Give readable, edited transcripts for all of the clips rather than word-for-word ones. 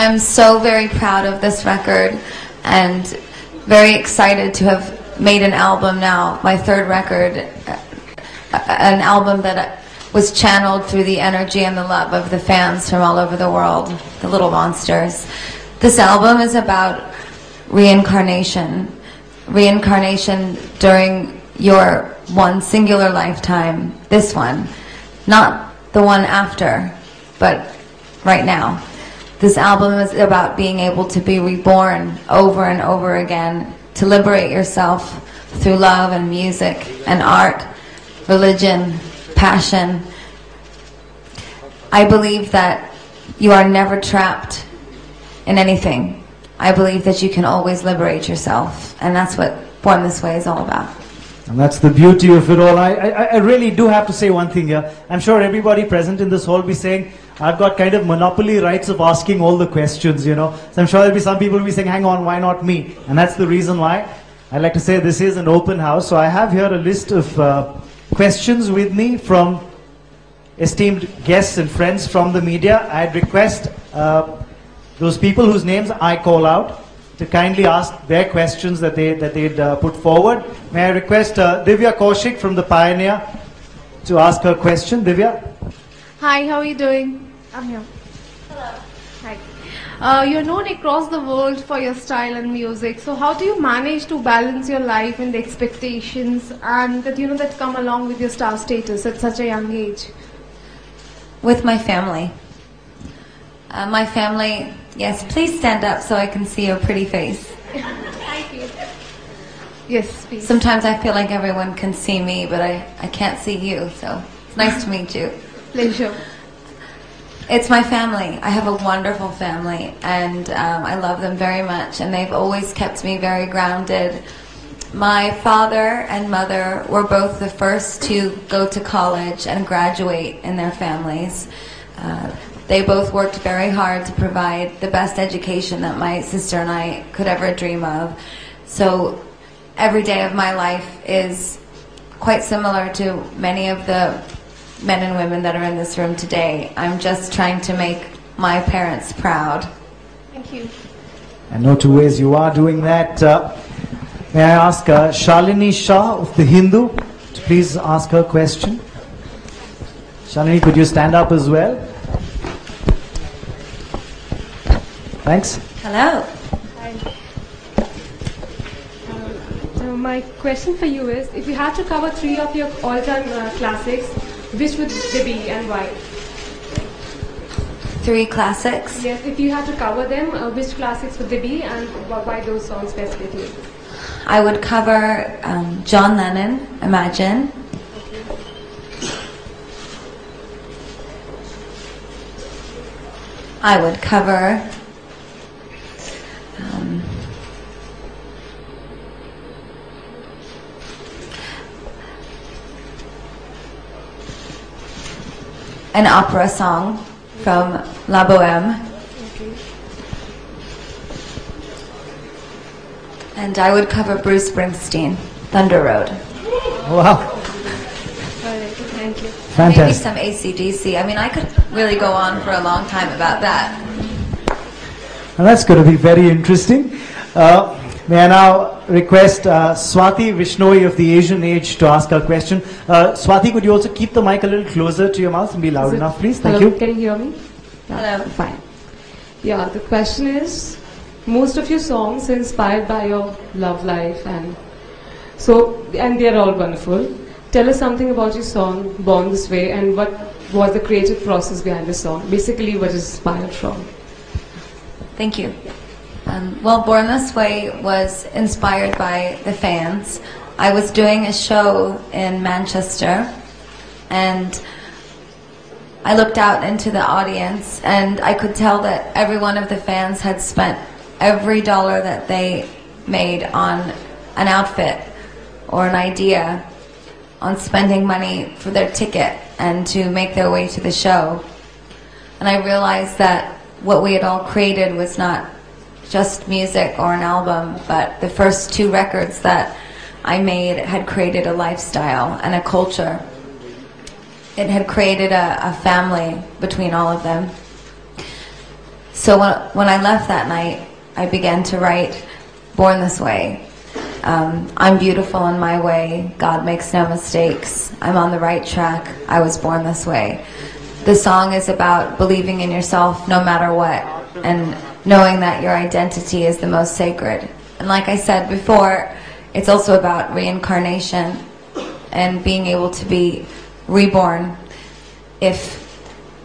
I'm so very proud of this record and very excited to have made an album now, my third record, an album that was channeled through the energy and the love of the fans from all over the world, the Little Monsters. This album is about reincarnation. Reincarnation during your one singular lifetime, this one. Not the one after, but right now. This album is about being able to be reborn over and over again, to liberate yourself through love and music and art, religion, passion. I believe that you are never trapped in anything. I believe that you can always liberate yourself, and that's what Born This Way is all about. And that's the beauty of it all. I really do have to say one thing here. I'm sure everybody present in this hall will be saying, I've got kind of monopoly rights of asking all the questions, you know. So I'm sure there'll be some people who will be saying, hang on, why not me? And that's the reason why I like to say this is an open house. So I have here a list of questions with me from esteemed guests and friends from the media. I'd request those people whose names I call out to kindly ask their questions that they'd put forward. May I request Divya Kaushik from The Pioneer to ask her question. Divya? Hi, how are you doing? I'm here. Hello. Hi. You're known across the world for your style and music. So how do you manage to balance your life and the expectations and that that come along with your star status at such a young age? With my family. My family, yes, please stand up so I can see your pretty face. Thank you. Yes, please. Sometimes I feel like everyone can see me, but I can't see you, so it's nice to meet you. Pleasure. It's my family. I have a wonderful family, and I love them very much, and they've always kept me very grounded. My father and mother were both the first to go to college and graduate in their families. They both worked very hard to provide the best education that my sister and I could ever dream of. So every day of my life is quite similar to many of the men and women that are in this room today. I'm just trying to make my parents proud. Thank you. And no two ways you are doing that. May I ask Shalini Shah of The Hindu to please ask her question? Shalini, could you stand up as well? Thanks. Hello. Hi. So my question for you is, if you had to cover 3 of your all-time classics, which would they be and why? 3 classics? Yes, if you had to cover them, which classics would they be and why those songs specifically? I would cover John Lennon, Imagine. I would cover an opera song from La Boheme. Okay. And I would cover Bruce Springsteen, Thunder Road. Wow. All right, thank you. Fantastic. Maybe some AC/DC. I mean, I could really go on for a long time about that. Well, that's going to be very interesting. May I now request Swati Vishnoi of the Asian Age to ask her question. Swati, could you also keep the mic a little closer to your mouth and be loud enough, please? Thank Hello, you. can you hear me? Hello. Fine. Yeah, the question is, most of your songs are inspired by your love life and they're all wonderful. Tell us something about your song, Born This Way, and what was the creative process behind the song? Basically, what is inspired from? Thank you. Well, Born This Way was inspired by the fans. I was doing a show in Manchester, and I looked out into the audience, and I could tell that every one of the fans had spent every dollar that they made on an outfit or an idea, on spending money for their ticket and to make their way to the show. And I realized that what we had all created was not just music or an album, but the first 2 records that I made had created a lifestyle and a culture. It had created a family between all of them. So when I left that night, I began to write Born This Way. I'm beautiful in my way. God makes no mistakes. I'm on the right track. I was born this way. The song is about believing in yourself no matter what, and knowing that your identity is the most sacred. And like I said before, it's also about reincarnation and being able to be reborn. If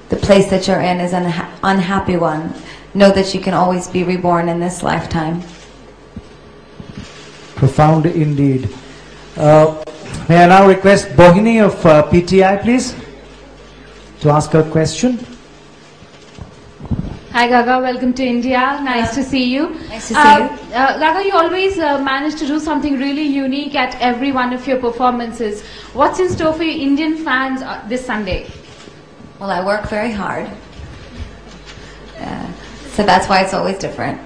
the place that you're in is an unhappy one, know that you can always be reborn in this lifetime. Profound indeed. May I now request Bohini of PTI, please, to ask her question. Hi Gaga, welcome to India. Nice to see you. Nice to see you. Gaga, you always manage to do something really unique at every one of your performances. What's in store for your Indian fans this Sunday? Well, I work very hard. So that's why it's always different.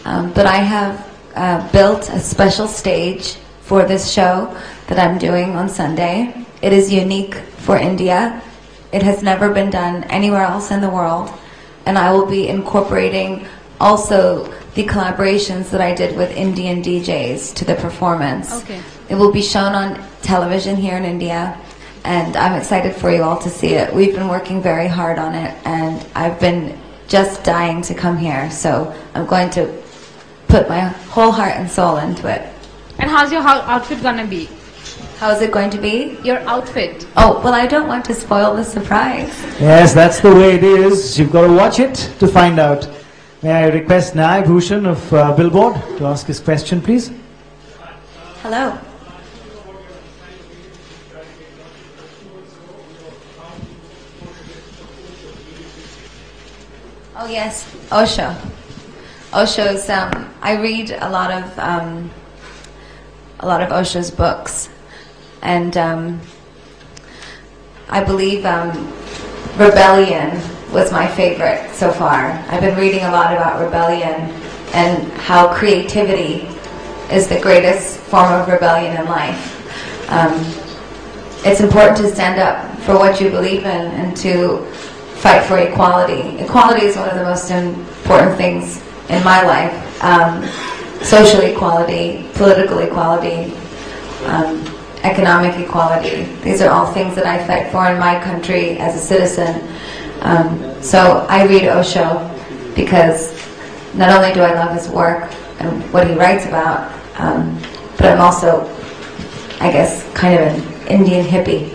But I have built a special stage for this show that I'm doing on Sunday. It is unique for India. It has never been done anywhere else in the world. And I will be incorporating also the collaborations that I did with Indian DJs to the performance. Okay. It will be shown on television here in India, and I'm excited for you all to see it. We've been working very hard on it, and I've been just dying to come here, so I'm going to put my whole heart and soul into it. And how's your outfit gonna be? How is it going to be? Your outfit. Oh, well, I don't want to spoil the surprise. Yes, that's the way it is. You've got to watch it to find out. May I request Nai Bhushan of Billboard to ask his question, please? Hello. Oh yes, Osho. Osho's. I read a lot of Osho's books, and I believe rebellion was my favorite so far. I've been reading a lot about rebellion and how creativity is the greatest form of rebellion in life. It's important to stand up for what you believe in and to fight for equality. Equality is one of the most important things in my life. Social equality, political equality, economic equality. These are all things that I fight for in my country as a citizen. So I read Osho because not only do I love his work and what he writes about, but I'm also, I guess, kind of an Indian hippie.